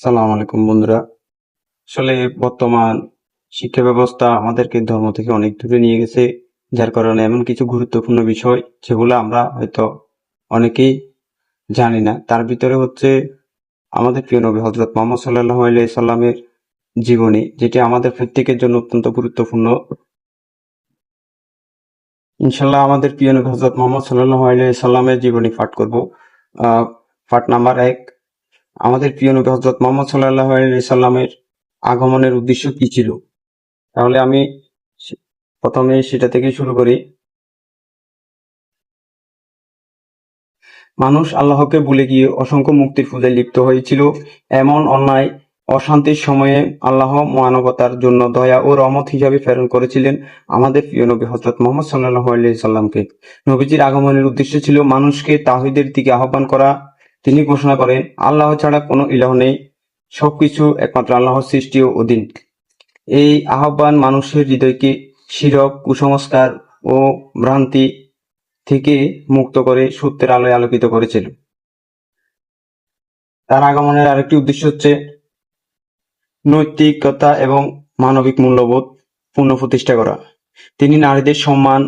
সালাম আলাইকুম বন্ধুরা। আসলে বর্তমান শিক্ষা ব্যবস্থা আমাদেরকে ধর্ম থেকে অনেক দূরে নিয়ে গেছে, যার কারণে এমন কিছু গুরুত্বপূর্ণ বিষয় যেগুলো আমরা হয়তো অনেকেই জানি না। তার ভিতরে হচ্ছে আমাদের প্রিয় নবী হযরত মুহাম্মদ সাল্লাল্লাহু আলাইহি সাল্লামের জীবনী, যেটি আমাদের প্রত্যেকের জন্য অত্যন্ত গুরুত্বপূর্ণ। ইনশাল্লাহ আমাদের প্রিয় নবী হযরত মুহাম্মদ সাল্লাল্লাহু আলাইহি সাল্লামের জীবনী পাঠ করব। পাঠ নাম্বার 1। আমাদের প্রিয় নবী হযরত মুহাম্মদ সাল্লাল্লাহু আলাইহি সাল্লামের আগমনের উদ্দেশ্য কি ছিল? তাহলে আমি প্রথমে সেটা থেকে শুরু করি। মানুষ আল্লাহকে ভুলে গিয়ে অসংখ্য মুক্তির পূজায় লিপ্ত হয়েছিল। এমন অন্যায় অশান্তির সময়ে আল্লাহ মানবতার জন্য দয়া ও রহমত হিসাবে প্রেরণ করেছিলেন আমাদের প্রিয় নবী হযরত মুহাম্মদ সাল্লাল্লাহু আলাইহি সাল্লামকে। নবীজির আগমনের উদ্দেশ্য ছিল মানুষকে তাওহীদের দিকে আহ্বান করা। তিনি ঘোষণা করেন, আল্লাহ ছাড়া কোনো ইলাহ নেই, সবকিছু একমাত্র আল্লাহর সৃষ্টি ও অধীন। এই আহ্বান মানুষের হৃদয়কে শিরক, কুসংস্কার ও ভ্রান্তি থেকে মুক্ত করে সত্যের আলোয় আলোকিত করেছিল। তার আগমনের আরেকটি উদ্দেশ্য হচ্ছে নৈতিকতা এবং মানবিক মূল্যবোধ পুনঃপ্রতিষ্ঠা করা। তিনি নারীদের সম্মান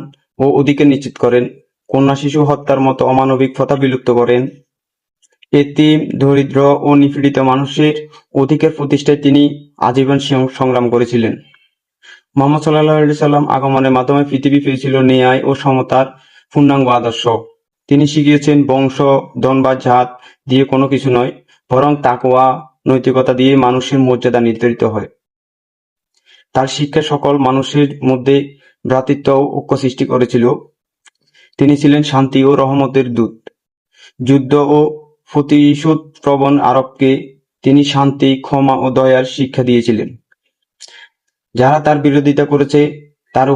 ও অধিকার নিশ্চিত করেন, কন্যা শিশু হত্যার মতো অমানবিক প্রথা বিলুপ্ত করেন। এতিম, দরিদ্র ও নিপীড়িত মানুষের অধিকার প্রতিষ্ঠায় তিনি আজীবন সংগ্রাম করেছিলেন। মুহাম্মদ সাল্লাল্লাহু আলাইহি সাল্লাম আগমনের মাধ্যমে পৃথিবী পেয়েছিল ন্যায় ও সমতার পূর্ণাঙ্গ আদর্শ। তিনি শিখিয়েছেন বংশ, ধন বা জাত দিয়ে কোনো কিছু নয়, বরং তাকওয়া, নৈতিকতা দিয়ে মানুষের মর্যাদা নির্ধারিত হয়। তার শিক্ষা সকল মানুষের মধ্যে ভ্রাতৃত্ব ও ঐক্য সৃষ্টি করেছিল। তিনি ছিলেন শান্তি ও রহমতের দূত। যুদ্ধ ও প্রতিশোধ প্রবণ আরবকে তিনি শান্তি, ক্ষমা ও দয়ার শিক্ষা দিয়েছিলেন। যারা তার বিরোধিতা করেছে তার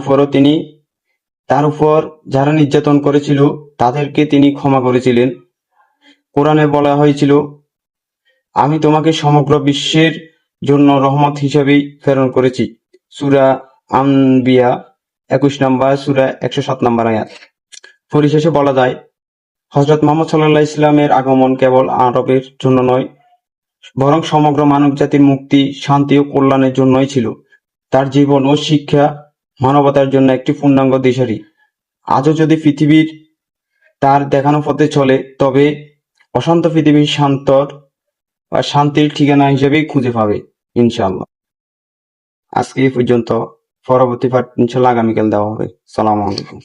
উপর যারা নির্যাতন করেছিল তাদেরকে তিনি ক্ষমা করেছিলেন। কোরআনে বলা হয়েছিল, আমি তোমাকে সমগ্র বিশ্বের জন্য রহমত হিসেবেই প্রেরণ করেছি। সূরা আনবিয়া 21 নম্বর, সূরা 107 নম্বর আয়াত। পরিশেষে বলা যায়, হযরত মুহাম্মদ সাল্লাল্লাহু আলাইহি সাল্লামের আগমন কেবল আরবের জন্য নয়, বরং সমগ্র মানবজাতির মুক্তি, শান্তি ও কল্যাণের জন্যই ছিল। তার জীবন ও শিক্ষা মানবতার জন্য একটি পূর্ণাঙ্গ দিশারি। আজও যদি পৃথিবীর তার দেখানো পথে চলে, তবে অশান্ত পৃথিবী শান্তির ঠিকানা হিসেবেই খুঁজে পাবে ইনশাআল্লাহ। আজকে এই পর্যন্ত। পরবর্তী পাঠ ইনশাআল্লাহ আগামীকাল দেওয়া হবে। সালামু আলাইকুম।